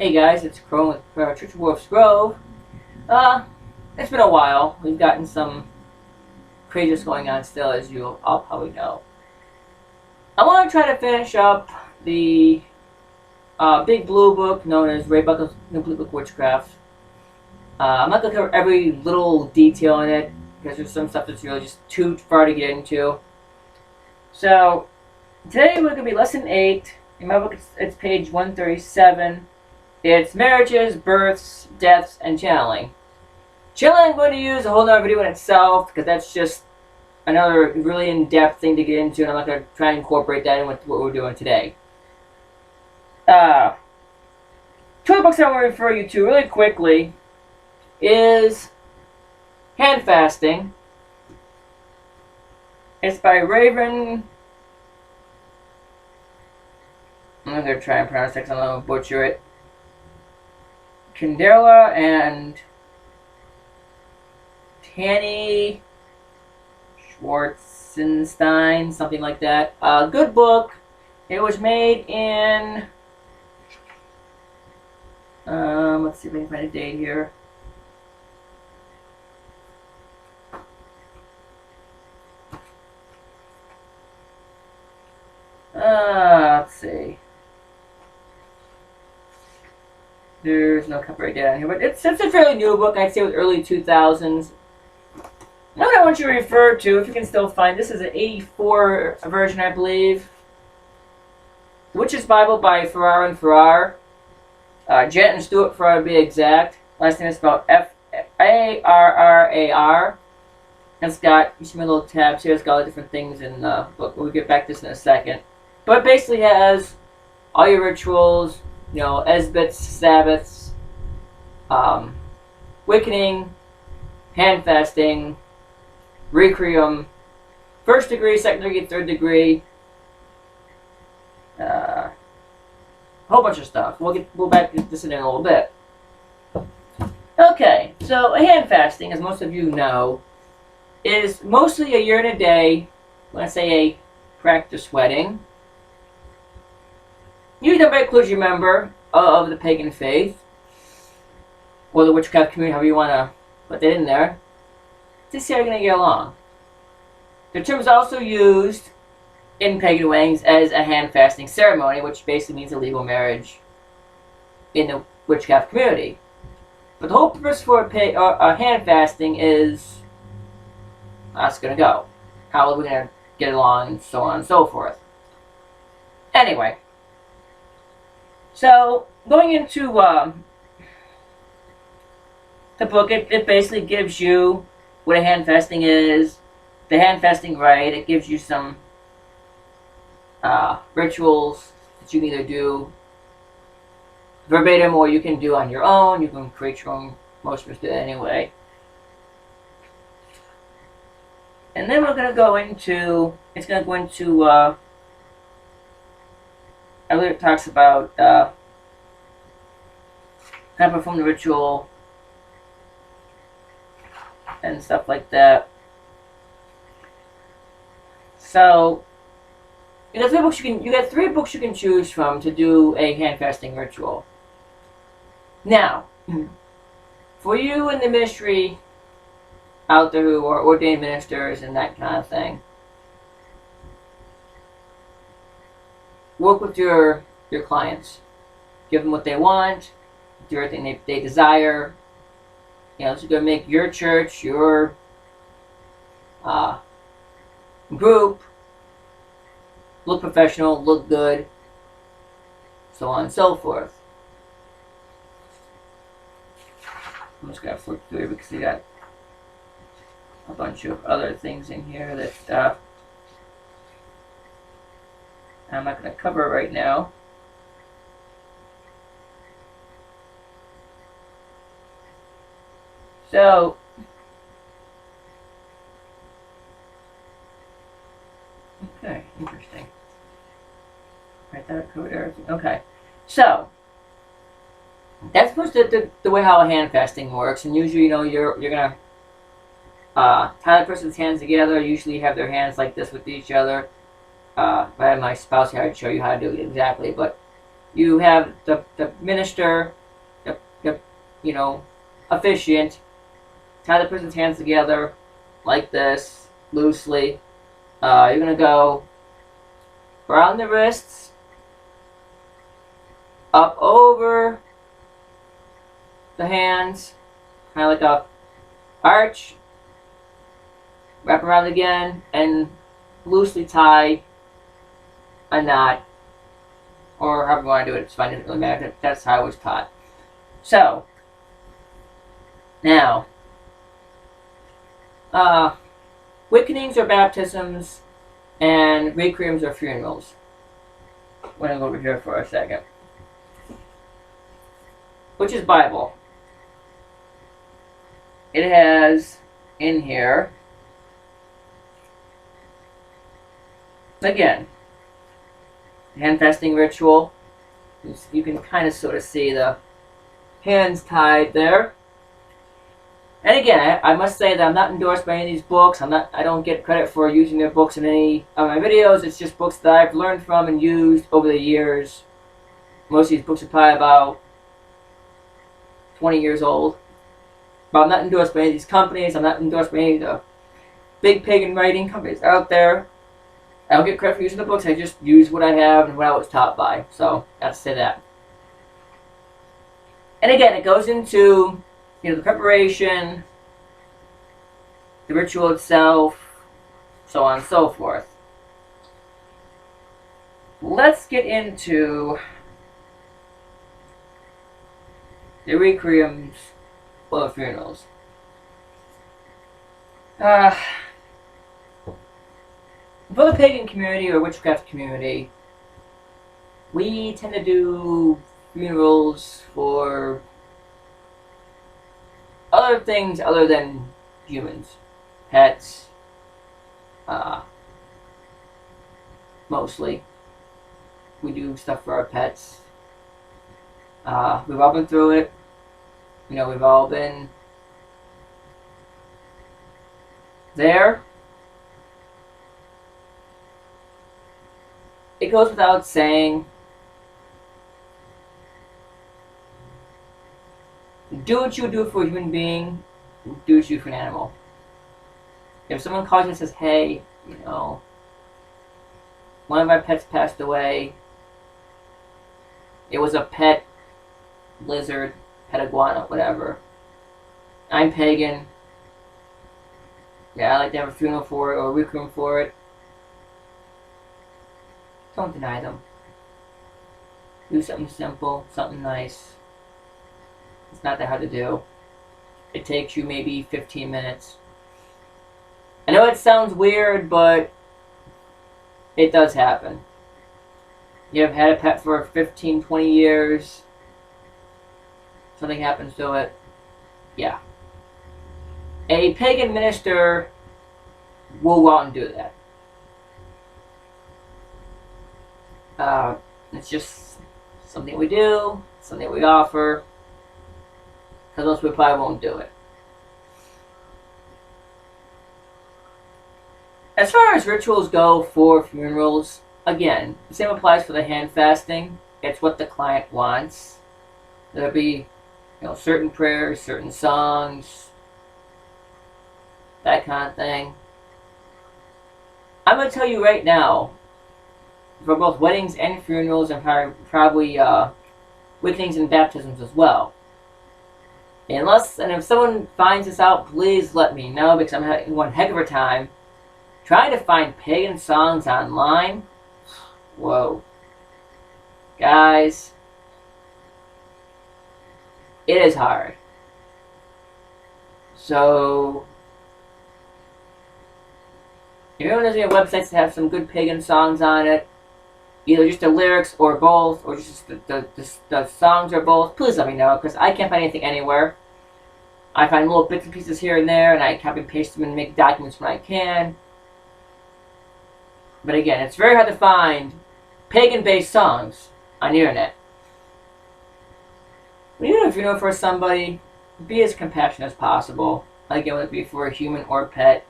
Hey guys, it's Chrome with Church of Wolf's Grove. It's been a while. We've gotten some craziness going on still, as you all probably know. I want to try to finish up the big blue book known as Ray Buckle's Complete Book Witchcraft. I'm not going to cover every little detail in it, because there's some stuff that's really just too far to get into. So, today we're going to be Lesson 8. In my book, it's page 137. It's marriages, births, deaths, and channeling. Channeling I'm going to use a whole other video in itself, because that's just another really in-depth thing to get into, and I'm not going to try and incorporate that in with what we're doing today. Two of the books I want to refer you to really quickly is Hand Fasting. It's by Raven. I'm going to try and pronounce it because I'm going to butcher it. Candela and Tanny Schwarzenstein, something like that. Good book. It was made in, let's see if I can find a date here. Let's see. There's no copyright date on here, but it's a fairly new book. I'd say with early 2000s. Now what I want you to refer to, if you can still find, this is an 84 version, I believe. The Witch's Bible by Farrar and Farrar. Janet and Stewart Farrar to be exact. Last name is spelled F-A-R-R-A-R. It's got, you see my little tabs here, it's got all the different things in the book. We'll get back to this in a second. But it basically has all your rituals, you know, Esbits, Sabbaths, Wickening, Hand Fasting, Requiem, first degree, second degree, third degree, a whole bunch of stuff. We'll back to this in a little bit. Okay, so a hand fasting, as most of you know, is mostly a year and a day, when I say a practice wedding. Usually everybody includes your member of the pagan faith, or the witchcraft community, however you want to put that in there, to see how you're going to get along. The term is also used in pagan weddings as a hand fasting ceremony, which basically means a legal marriage in the witchcraft community. But the whole purpose for a hand fasting is how it's going to go. How are we going to get along, and so on and so forth. Anyway. So, going into the book, it basically gives you what a hand fasting is, the hand fasting rite. It gives you some rituals that you can either do verbatim or you can do on your own. You can create your own. Most of us do that anyway. And then we're going to go into, it's going to go into, I believe it talks about how to perform the ritual and stuff like that. So, you got three books you can choose from to do a hand fasting ritual. Now, for you in the ministry out there who are ordained ministers and that kind of thing, work with your clients. Give them what they want, do everything they desire. You know, it's going to make your church, your group look professional, look good, so on and so forth. I'm just going to flip through here because we got a bunch of other things in here that I'm not going to cover right now. So, okay, interesting. Right, that covered everything. Okay, so that's supposed to the way how a hand fasting works, and usually, you know, you're gonna tie the person's hands together. Usually, have their hands like this with each other. If I had my spouse here, I'd show you how to do it exactly, but You have the minister, the officiant, tie the person's hands together like this, loosely. You're going to go around the wrists, up over the hands, kind of like a arch, wrap around again, and loosely tie a knot, or however you want to do it. It's fine, it doesn't really matter. That's how I was taught. So, now, wickenings or baptisms, and requiems or funerals. I'm going to go over here for a second. Which is Bible. It has in here, again, hand fasting ritual. You can kind of sort of see the hands tied there. And again, I must say that I'm not endorsed by any of these books. I don't get credit for using their books in any of my videos. It's just books that I've learned from and used over the years. Most of these books are probably about 20 years old. But I'm not endorsed by any of these companies. I'm not endorsed by any of the big pagan writing companies out there. I don't get credit for using the books. I just use what I have and what I was taught by. So, I have to say that. And again, it goes into the preparation, the ritual itself, so on and so forth. Let's get into the requiems or funerals. For the pagan community or witchcraft community, we tend to do funerals for other things other than humans. Pets, mostly. We do stuff for our pets. We've all been through it. We've all been there. It goes without saying, do what you do for a human being, do what you do for an animal. If someone calls you and says, hey, one of my pets passed away, it was a pet lizard, pet iguana, whatever. I'm pagan. Yeah, I like to have a funeral for it or a requiem for it. Don't deny them. Do something simple, something nice. It's not that hard to do. It takes you maybe 15 minutes. I know it sounds weird, but it does happen. You have had a pet for 15, 20 years. Something happens to it. Yeah. A pagan minister will go out and do that. It's just something we do, something we offer, because else we probably won't do it. As far as rituals go for funerals, again, the same applies for the hand fasting. It's what the client wants. There'll be, certain prayers, certain songs, that kind of thing. I'm going to tell you right now, for both weddings and funerals, and probably wickenings and baptisms as well. And if someone finds this out, please let me know, because I'm having one heck of a time trying to find pagan songs online. Whoa. Guys, it is hard. So, if anyone knows any websites that have some good pagan songs on it, either just the lyrics or both, or just the songs or both, please let me know, because I can't find anything anywhere. I find little bits and pieces here and there, and I copy and paste them and make documents when I can. But again, it's very hard to find pagan-based songs on the internet. Even if you know for somebody, be as compassionate as possible. Again, whether it be for a human or pet.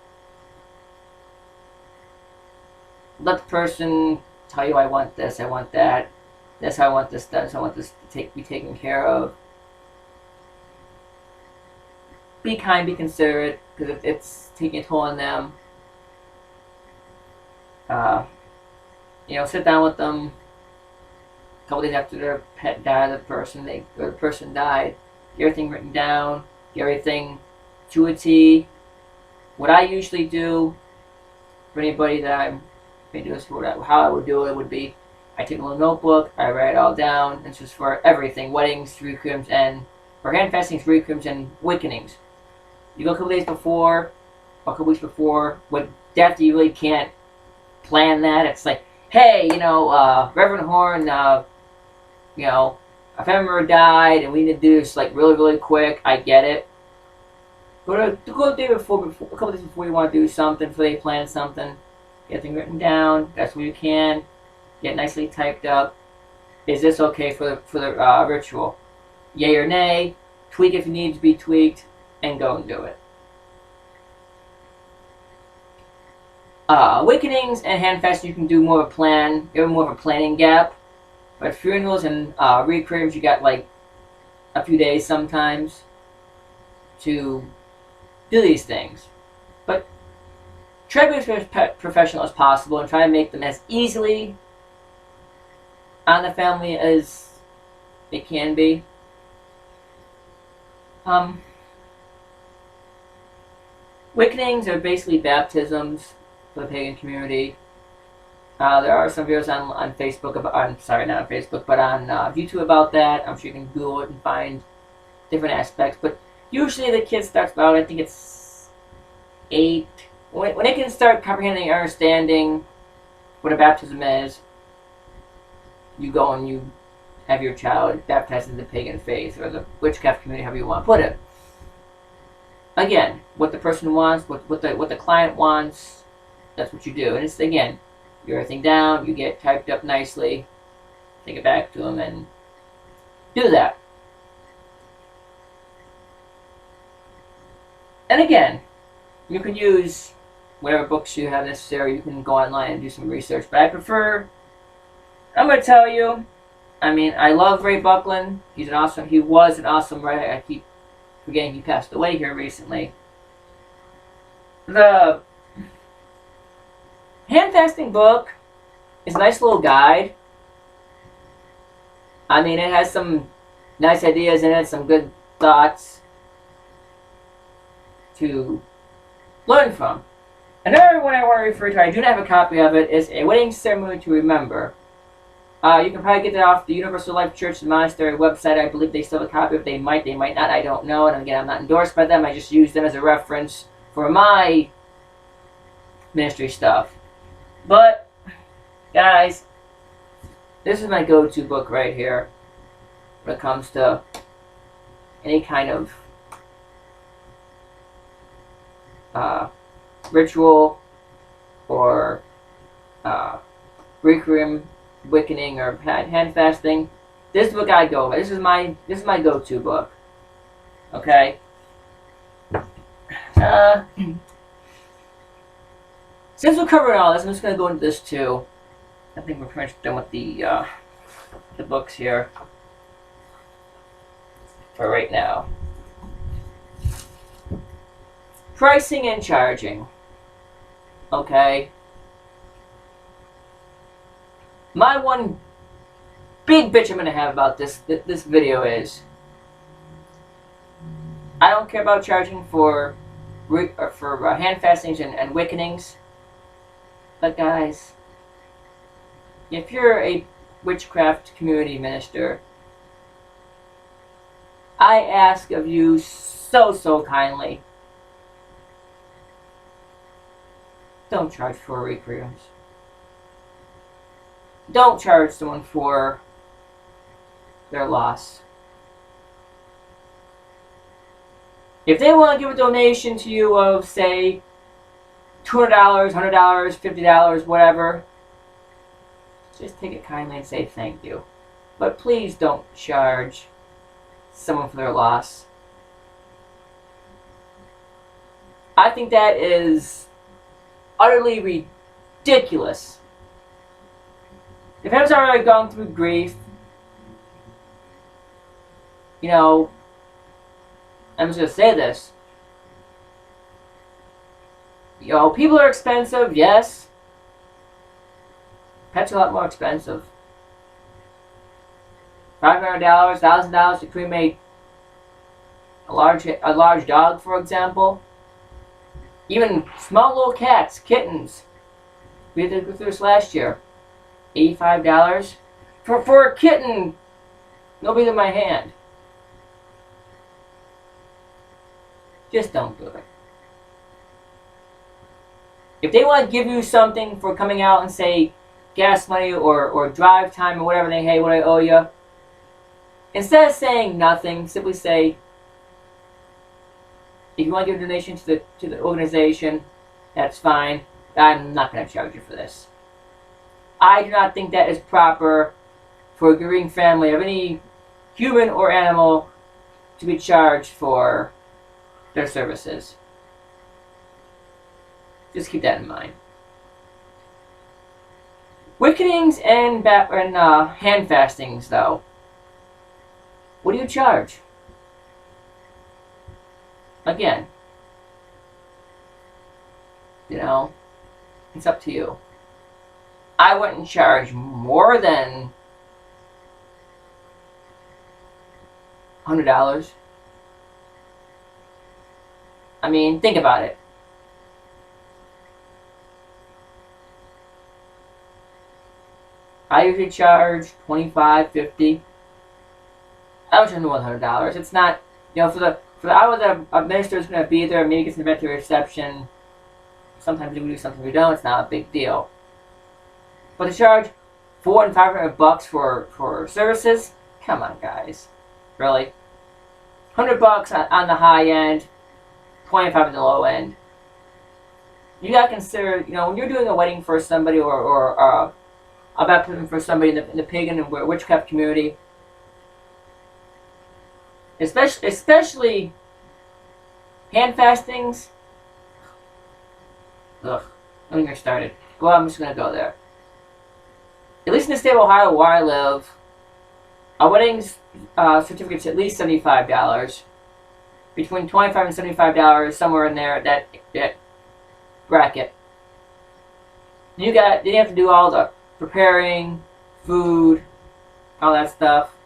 Let the person tell you, I want this, I want that. That's how I want this done. So I want this to be taken care of. Be kind, be considerate, because it's taking a toll on them. Sit down with them a couple days after their pet died, the person died. Get everything written down, get everything to a T. What I usually do for anybody that I'm going to do this for, how I would do it would be, I take a little notebook, I write it all down. It's just for everything: weddings, requiems, and for hand fastings, requiems, and wakenings. You go a couple days before, or a couple weeks before. With death, you really can't plan that. It's like, hey, Reverend Horn, a family member died, and we need to do this like really, really quick. I get it. Go a day before, a couple days before you want to do something, before they plan something. Get everything written down. That's what you can. Get nicely typed up. Is this okay for the ritual? Yay or nay? Tweak if it needs to be tweaked, and go and do it. Awakenings and handfasts, you can do more of a plan. You have more of a planning gap. But funerals and requiems, you got like a few days sometimes to do these things. But try to be as professional as possible and try to make them as easily on the family as it can be. Awakenings are basically baptisms for the pagan community. There are some videos on Facebook not on Facebook, but on YouTube about that. I'm sure you can Google it and find different aspects. But usually the kid starts about, I think it's 8. When they can start comprehending and understanding what a baptism is, you go and you have your child baptized in the pagan faith or the witchcraft community, however you want to put it. Again, what the person wants, what the client wants, that's what you do. And it's, again, you get everything down, you get typed up nicely, take it back to them, and do that. And again, you can use whatever books you have necessary. You can go online and do some research. But I'm going to tell you, I love Ray Buckland. He was an awesome writer. I keep forgetting he passed away here recently. The hand fasting book is a nice little guide. It has some nice ideas in it, some good thoughts to learn from. Another one I want to refer to, I do not have a copy of it, is A Wedding Ceremony to Remember. You can probably get that off the Universal Life Church and Monastery website. I believe they still have a copy of it. They might not. I don't know. And again, I'm not endorsed by them. I just use them as a reference for my ministry stuff. But, guys, this is my go-to book right here when it comes to any kind of ritual or requiem, awakening, or hand fasting. This is the book I go by. This is my go-to book. Okay. Since we're covering all this, I'm just going to go into this too. I think we're pretty much done with the books here for right now. Pricing and charging. Okay. My one big bitch I'm going to have about this video is, I don't care about charging for hand fastings and awakenings. But guys, if you're a witchcraft community minister, I ask of you so kindly, don't charge for requiems. Don't charge someone for their loss. If they want to give a donation to you of, say, $200, $100, $50, whatever, just take it kindly and say thank you. But please don't charge someone for their loss. I think that is utterly ridiculous. If anyone's already gone through grief, you know, I'm just going to say this. You know, people are expensive, yes. Pets are a lot more expensive. $500, $1,000 to cremate a large dog, for example. Even small little cats, kittens. We did go through this last year. $85 for a kitten. No bigger than my hand. Just don't do it. If they want to give you something for coming out and say gas money or drive time or whatever, hey, what I owe you, instead of saying nothing, simply say, if you want to give a donation to the organization, that's fine. I'm not going to charge you for this. I do not think that is proper for a grieving family of any human or animal to be charged for their services. Just keep that in mind. Wickenings and hand fastings, though. What do you charge? Again, you know, it's up to you. I wouldn't charge more than $100. I mean, think about it. I usually charge $25, $50. I was charging $100. It's not, you know, for the hour that a minister is going to be there, maybe gets an event to reception. Sometimes we do, sometimes we don't. It's not a big deal. But to charge $400 and $500 for services, come on, guys, really? $100 on the high end, $25 on the low end. You gotta consider, you know, when you're doing a wedding for somebody or a baptism for somebody in the pagan and witchcraft community, especially hand fastings. Ugh, let me get started. Well, I'm just gonna go there. At least in the state of Ohio where I live, a wedding certificate's at least $75. Between $25 and $75, somewhere in there, that bracket. Then you have to do all the preparing, food, all that stuff.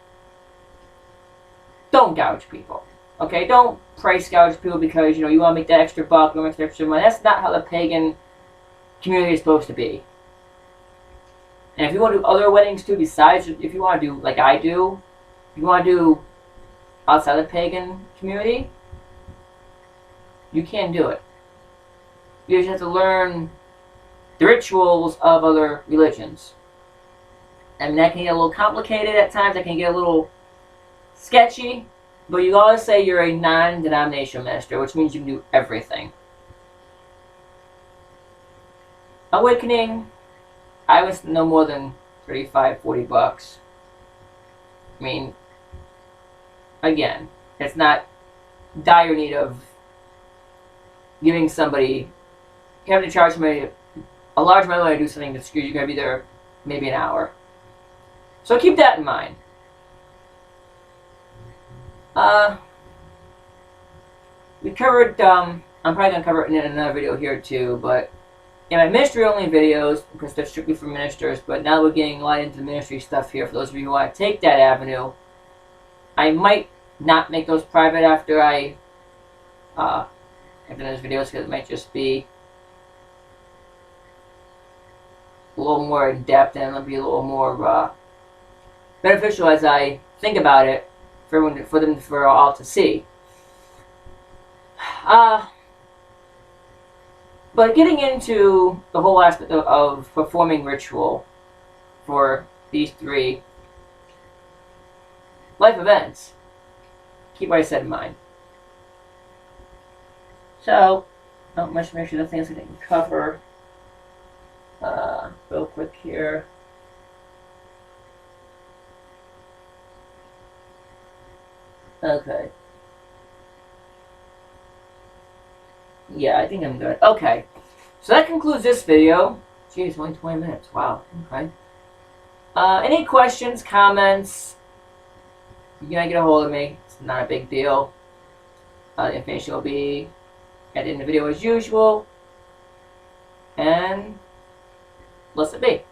Don't gouge people. Okay, don't price gouge people because, you know, you want to make that extra buck, you want to make that extra money. That's not how the pagan community is supposed to be. And if you want to do other weddings too, besides, if you want to do like I do, if you want to do outside the pagan community, you can do it. You just have to learn the rituals of other religions. I mean, that can get a little complicated at times, that can get a little sketchy, but you always say you're a non-denominational minister, which means you can do everything. Awakening, I was no more than $35, $40. I mean, again, it's not dire need of giving somebody, having to charge somebody a large amount of money to do something that's you're going to be there maybe an hour. So keep that in mind. We covered, I'm probably going to cover it in another video here too, but in my ministry-only videos, because they're strictly for ministers, but now we're getting a lot into the ministry stuff here, for those of you who want to take that avenue, I might not make those private after I have done those videos, because it might just be a little more in-depth, and it'll be a little more beneficial as I think about it for all to see. But getting into the whole aspect of performing ritual for these three life events, keep what I said in mind. So, not much mention of things I didn't cover. Real quick here. Okay. Yeah, I think I'm good. Okay. So that concludes this video. Jeez, only 20 minutes. Wow. Okay. Any questions, comments, you can get a hold of me. It's not a big deal. The information will be at the end of the video as usual. And let's it be.